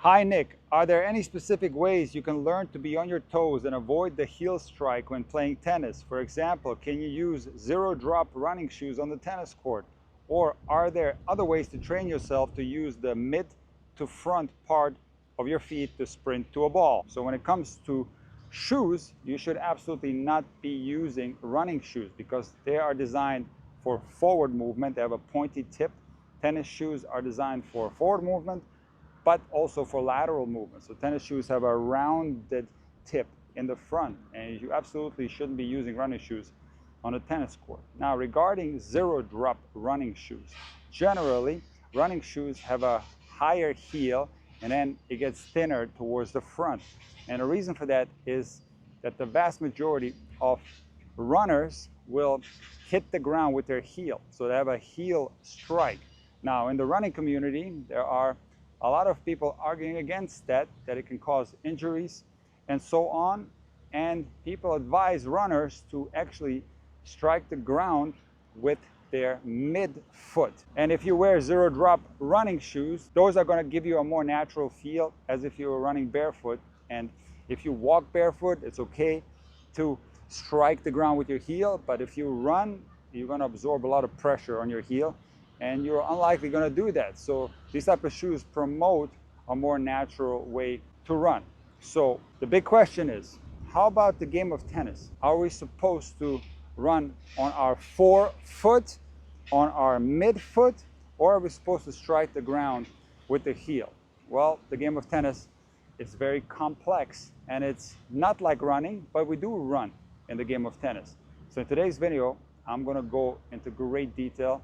Hi Nick, are there any specific ways you can learn to be on your toes and avoid the heel strike when playing tennis? For example, can you use zero drop running shoes on the tennis court? Or are there other ways to train yourself to use the mid to front part of your feet to sprint to a ball? So when it comes to shoes, you should absolutely not be using running shoes because they are designed for forward movement. They have a pointy tip. Tennis shoes are designed for forward movement, but also for lateral movement. So tennis shoes have a rounded tip in the front, and you absolutely shouldn't be using running shoes on a tennis court. Now, regarding zero drop running shoes, generally running shoes have a higher heel and then it gets thinner towards the front. And the reason for that is that the vast majority of runners will hit the ground with their heel. So they have a heel strike. Now, in the running community, there are a lot of people arguing against that it can cause injuries and so on. And people advise runners to actually strike the ground with their midfoot. And if you wear zero drop running shoes, those are going to give you a more natural feel as if you were running barefoot. And if you walk barefoot, it's okay to strike the ground with your heel, but if you run, you're going to absorb a lot of pressure on your heel, and you're unlikely going to do that. So these type of shoes promote a more natural way to run. So the big question is, how about the game of tennis? Are we supposed to run on our forefoot, on our midfoot, or are we supposed to strike the ground with the heel? Well, the game of tennis is very complex, and it's not like running, but we do run in the game of tennis. So in today's video, I'm going to go into great detail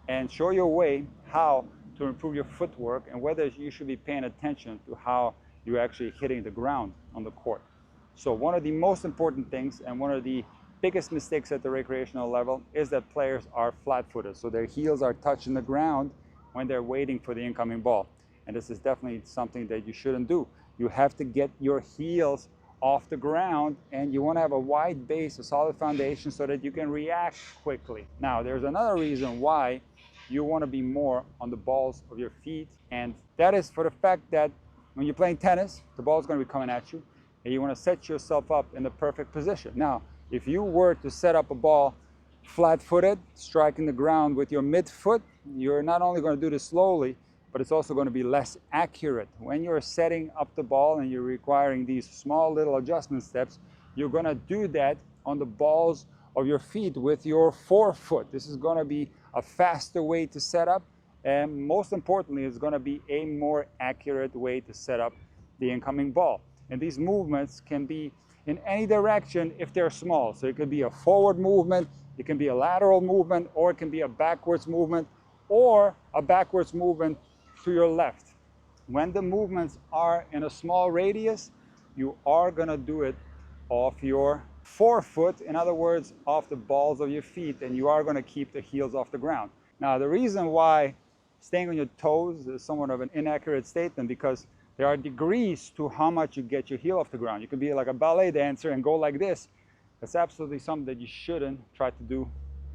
and show you a way how to improve your footwork and whether you should be paying attention to how you're actually hitting the ground on the court. So one of the most important things and one of the biggest mistakes at the recreational level is that players are flat-footed. So their heels are touching the ground when they're waiting for the incoming ball. And this is definitely something that you shouldn't do. You have to get your heels off the ground, and you want to have a wide base, a solid foundation, so that you can react quickly. Now, there's another reason why you want to be more on the balls of your feet, and that is for the fact that when you're playing tennis, the ball is going to be coming at you, and you want to set yourself up in the perfect position. Now, if you were to set up a ball flat-footed, striking the ground with your midfoot, you're not only going to do this slowly, but it's also going to be less accurate. When you're setting up the ball and you're requiring these small little adjustment steps, you're going to do that on the balls of your feet with your forefoot. This is going to be a faster way to set up, and most importantly, it's going to be a more accurate way to set up the incoming ball. And these movements can be in any direction if they're small. So it could be a forward movement, it can be a lateral movement, or it can be a backwards movement, or a backwards movement to your left. When the movements are in a small radius, you are going to do it off your forefoot, in other words, off the balls of your feet, and you are going to keep the heels off the ground. Now, the reason why staying on your toes is somewhat of an inaccurate statement, because there are degrees to how much you get your heel off the ground. You can be like a ballet dancer and go like this. That's absolutely something that you shouldn't try to do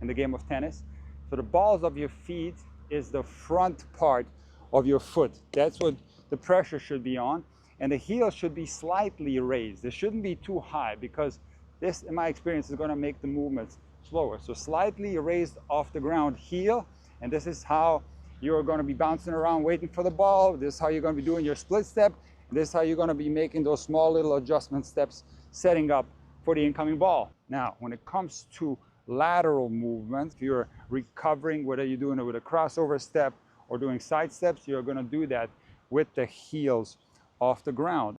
in the game of tennis. So the balls of your feet is the front part of your foot. That's what the pressure should be on, and the heel should be slightly raised. It shouldn't be too high, because this, in my experience, is going to make the movements slower. So slightly raised off the ground heel, and this is how you're going to be bouncing around waiting for the ball. This is how you're going to be doing your split step, and this is how you're going to be making those small little adjustment steps, setting up for the incoming ball. Now, when it comes to lateral movement, if you're recovering, whether you're doing it with a crossover step or doing side steps, you're going to do that with the heels off the ground.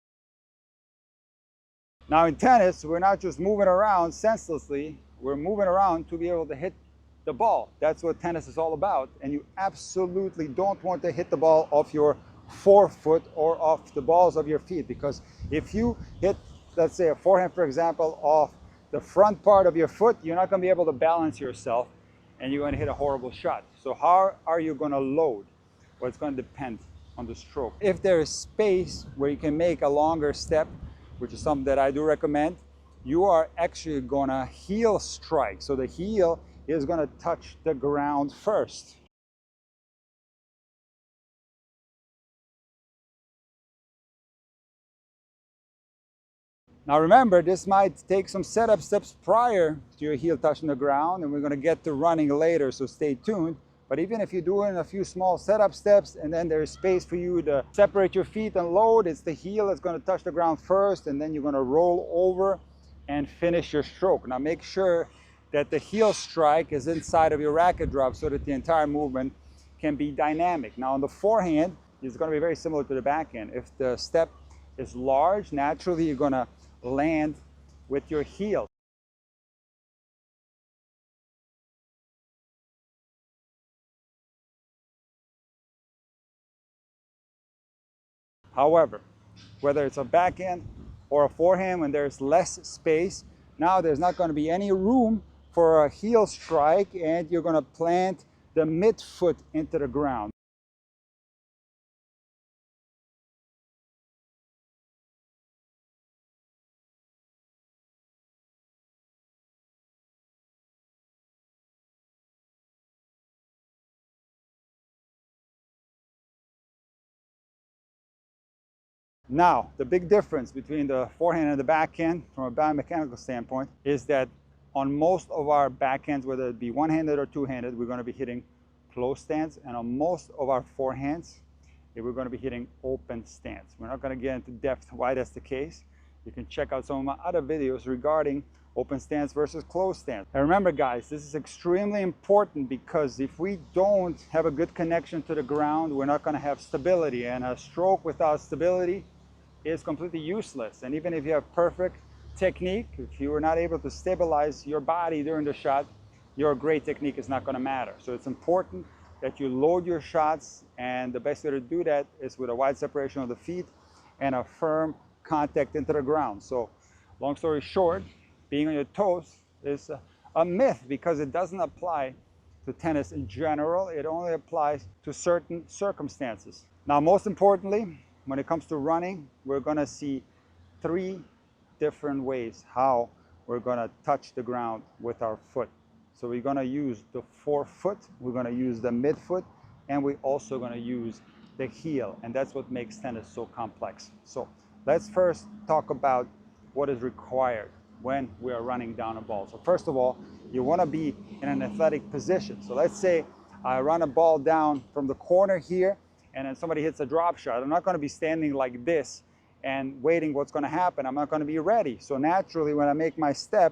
Now in tennis, we're not just moving around senselessly, we're moving around to be able to hit the ball. That's what tennis is all about, and you absolutely don't want to hit the ball off your forefoot or off the balls of your feet, because if you hit, let's say, a forehand, for example, off the front part of your foot, you're not going to be able to balance yourself, and you're going to hit a horrible shot. So how are you going to load? Well, it's going to depend on the stroke. If there is space where you can make a longer step, which is something that I do recommend, you are actually going to heel strike. So the heel is going to touch the ground first. Now remember, this might take some setup steps prior to your heel touching the ground, and we're going to get to running later, so stay tuned. But even if you're doing a few small setup steps and then there's space for you to separate your feet and load, it's the heel that's going to touch the ground first, and then you're going to roll over and finish your stroke. Now make sure that the heel strike is inside of your racket drop so that the entire movement can be dynamic. Now on the forehand, it's going to be very similar to the backhand. If the step is large, naturally you're going to land with your heel. However, whether it's a backhand or a forehand, when there's less space, now there's not going to be any room for a heel strike, and you're going to plant the midfoot into the ground. Now, the big difference between the forehand and the backhand from a biomechanical standpoint is that on most of our backhands, whether it be one-handed or two-handed, we're going to be hitting closed stance, and on most of our forehands, we're going to be hitting open stance. We're not going to get into depth why that's the case. You can check out some of my other videos regarding open stance versus closed stance. And remember guys, this is extremely important, because if we don't have a good connection to the ground, we're not going to have stability, and a stroke without stability is completely useless. And even if you have perfect technique, if you are not able to stabilize your body during the shot, your great technique is not going to matter. So it's important that you load your shots, and the best way to do that is with a wide separation of the feet and a firm contact into the ground. So long story short, being on your toes is a myth, because it doesn't apply to tennis in general. It only applies to certain circumstances. Now, most importantly, when it comes to running, we're going to see 3 different ways how we're going to touch the ground with our foot. So we're going to use the forefoot, we're going to use the midfoot, and we're also going to use the heel. And that's what makes tennis so complex. So let's first talk about what is required when we are running down a ball. So first of all, you want to be in an athletic position. So let's say I run a ball down from the corner here, and then somebody hits a drop shot. I'm not going to be standing like this and waiting what's going to happen. I'm not going to be ready. So naturally, when I make my step,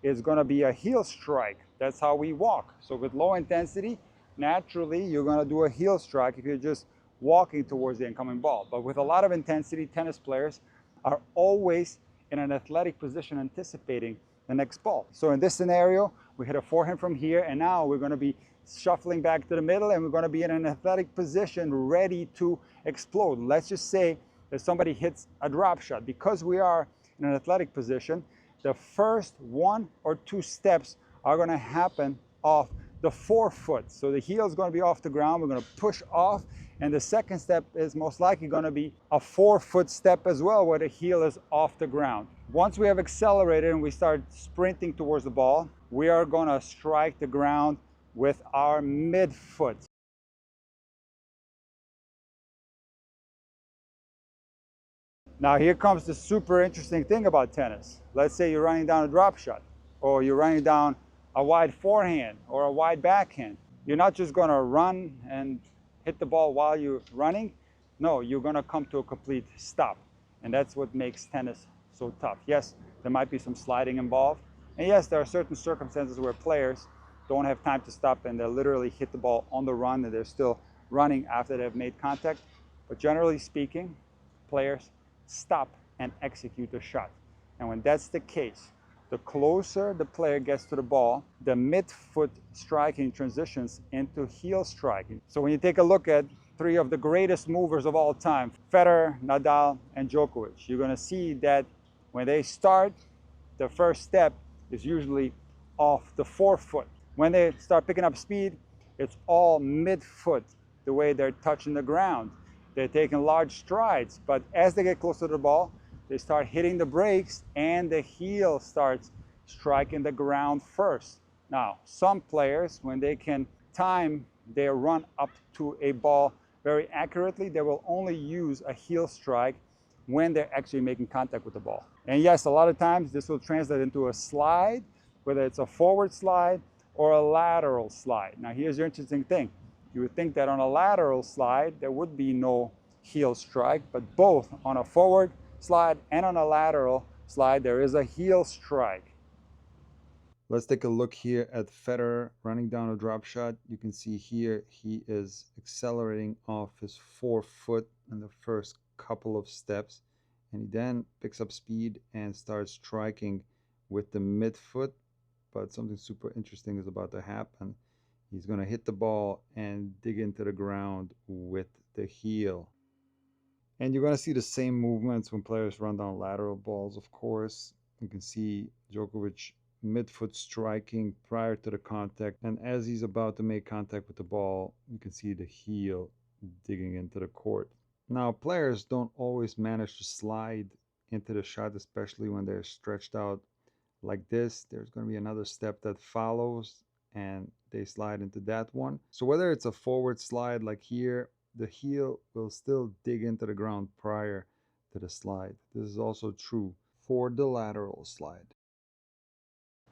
it's going to be a heel strike. That's how we walk. So with low intensity, naturally, you're going to do a heel strike if you're just walking towards the incoming ball. But with a lot of intensity, tennis players are always in an athletic position anticipating the next ball. So in this scenario, we hit a forehand from here, and now we're going to be shuffling back to the middle, and we're going to be in an athletic position ready to explode. Let's just say that somebody hits a drop shot. Because we are in an athletic position, the first 1 or 2 steps are going to happen off the forefoot. So the heel is going to be off the ground. We're going to push off, and the second step is most likely going to be a forefoot step as well, where the heel is off the ground. Once we have accelerated and we start sprinting towards the ball, we are going to strike the ground with our midfoot. Now here comes the super interesting thing about tennis. Let's say you're running down a drop shot, or you're running down a wide forehand or a wide backhand. You're not just going to run and hit the ball while you're running. No, you're going to come to a complete stop. And that's what makes tennis so tough. Yes, there might be some sliding involved. And yes, there are certain circumstances where players don't have time to stop, and they'll literally hit the ball on the run, and they're still running after they've made contact. But generally speaking, players stop and execute the shot. And when that's the case, the closer the player gets to the ball, the midfoot striking transitions into heel striking. So when you take a look at 3 of the greatest movers of all time, Federer, Nadal, and Djokovic, you're going to see that when they start, the first step is usually off the forefoot. When they start picking up speed, it's all midfoot, the way they're touching the ground. They're taking large strides, but as they get closer to the ball, they start hitting the brakes, and the heel starts striking the ground first. Now, some players, when they can time their run up to a ball very accurately, they will only use a heel strike when they're actually making contact with the ball. And yes, a lot of times this will translate into a slide, whether it's a forward slide or a lateral slide. Now here's your interesting thing. You would think that on a lateral slide, there would be no heel strike, but both on a forward slide and on a lateral slide, there is a heel strike. Let's take a look here at Federer running down a drop shot. You can see here he is accelerating off his forefoot in the first couple of steps, and he then picks up speed and starts striking with the midfoot. But something super interesting is about to happen. He's going to hit the ball and dig into the ground with the heel. And you're going to see the same movements when players run down lateral balls, of course. You can see Djokovic midfoot striking prior to the contact, and as he's about to make contact with the ball, you can see the heel digging into the court. Now, players don't always manage to slide into the shot, especially when they're stretched out like this. There's going to be another step that follows, and they slide into that one. So whether it's a forward slide like here, the heel will still dig into the ground prior to the slide. This is also true for the lateral slide.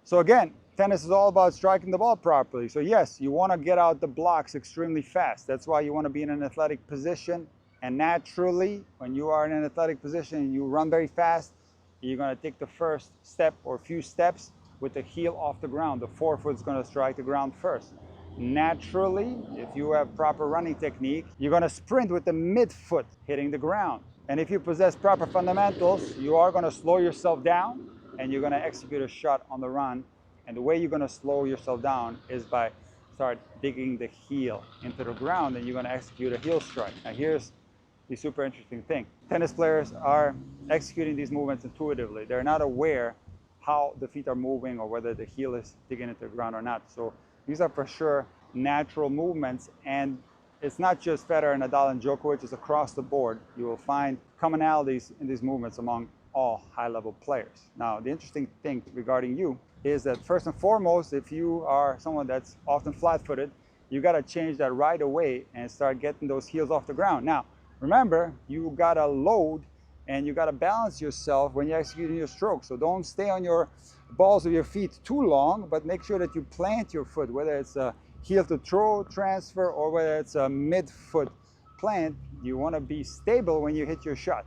So again, tennis is all about striking the ball properly. So yes, you want to get out the blocks extremely fast. That's why you want to be in an athletic position. And naturally, when you are in an athletic position and you run very fast, you're going to take the first step or few steps with the heel off the ground. The forefoot is going to strike the ground first. Naturally, if you have proper running technique, you're going to sprint with the midfoot hitting the ground. And if you possess proper fundamentals, you are going to slow yourself down and you're going to execute a shot on the run. And the way you're going to slow yourself down is by start digging the heel into the ground, and you're going to execute a heel strike. Now here's the super interesting thing. Tennis players are executing these movements intuitively. They're not aware how the feet are moving or whether the heel is digging into the ground or not. So these are for sure natural movements, and it's not just Federer, Nadal, and Djokovic, it's across the board. You will find commonalities in these movements among all high-level players. Now, the interesting thing regarding you is that first and foremost, if you are someone that's often flat-footed, you got to change that right away and start getting those heels off the ground. Now, remember, you got to load and you got to balance yourself when you're executing your stroke. So don't stay on your balls of your feet too long, but make sure that you plant your foot, whether it's a heel to toe transfer or whether it's a midfoot plant. You want to be stable when you hit your shot.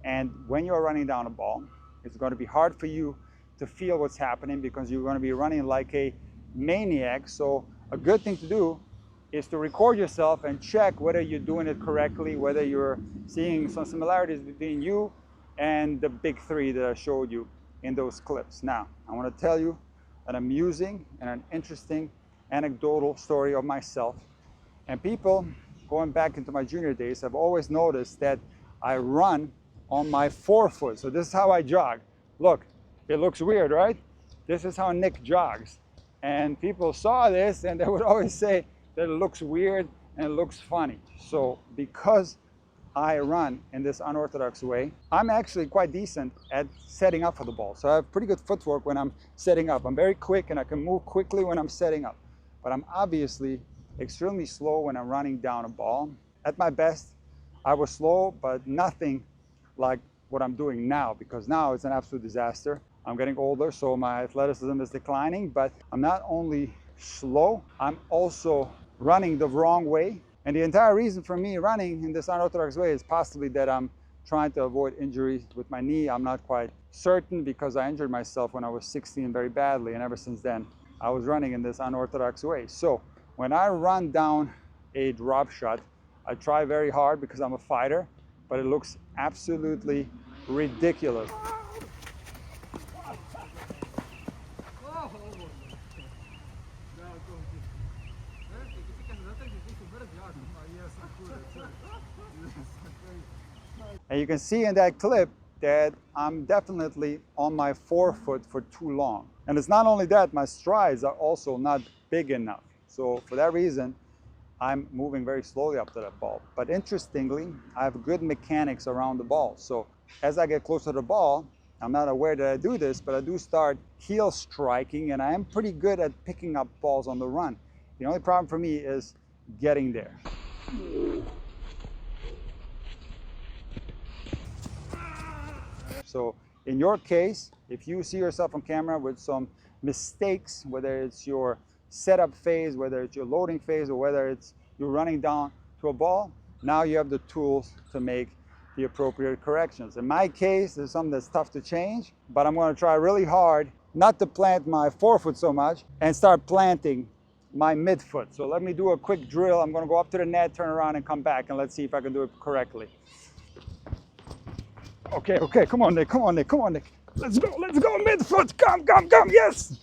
And when you're running down a ball, it's going to be hard for you to feel what's happening because you're going to be running like a maniac. So a good thing to do is to record yourself and check whether you're doing it correctly, whether you're seeing some similarities between you and the big three that I showed you in those clips. Now, I want to tell you an amusing and an interesting anecdotal story of myself. And people going back into my junior days have always noticed that I run on my forefoot. So this is how I jog. Look, it looks weird, right? This is how Nick jogs. And people saw this and they would always say that it looks weird and it looks funny. So because I run in this unorthodox way, I'm actually quite decent at setting up for the ball. So I have pretty good footwork when I'm setting up. I'm very quick and I can move quickly when I'm setting up. But I'm obviously extremely slow when I'm running down a ball. At my best, I was slow, but nothing like what I'm doing now, because now it's an absolute disaster. I'm getting older, so my athleticism is declining, but I'm not only slow, I'm also running the wrong way. And the entire reason for me running in this unorthodox way is possibly that I'm trying to avoid injury with my knee. I'm not quite certain because I injured myself when I was 16 very badly, and ever since then I was running in this unorthodox way. So when I run down a drop shot, I try very hard because I'm a fighter, but it looks absolutely ridiculous. And you can see in that clip that I'm definitely on my forefoot for too long. And it's not only that, my strides are also not big enough. So for that reason, I'm moving very slowly up to that ball. But interestingly, I have good mechanics around the ball. So as I get closer to the ball, I'm not aware that I do this, but I do start heel striking, and I am pretty good at picking up balls on the run. The only problem for me is getting there. So in your case, if you see yourself on camera with some mistakes, whether it's your setup phase, whether it's your loading phase, or whether it's you're running down to a ball, now you have the tools to make the appropriate corrections. In my case, there's something that's tough to change, but I'm going to try really hard not to plant my forefoot so much and start planting my midfoot. So let me do a quick drill. I'm going to go up to the net, turn around, and come back, and let's see if I can do it correctly. Okay, come on, Nick, come on, Nick, come on, Nick. Let's go, midfoot, come, yes!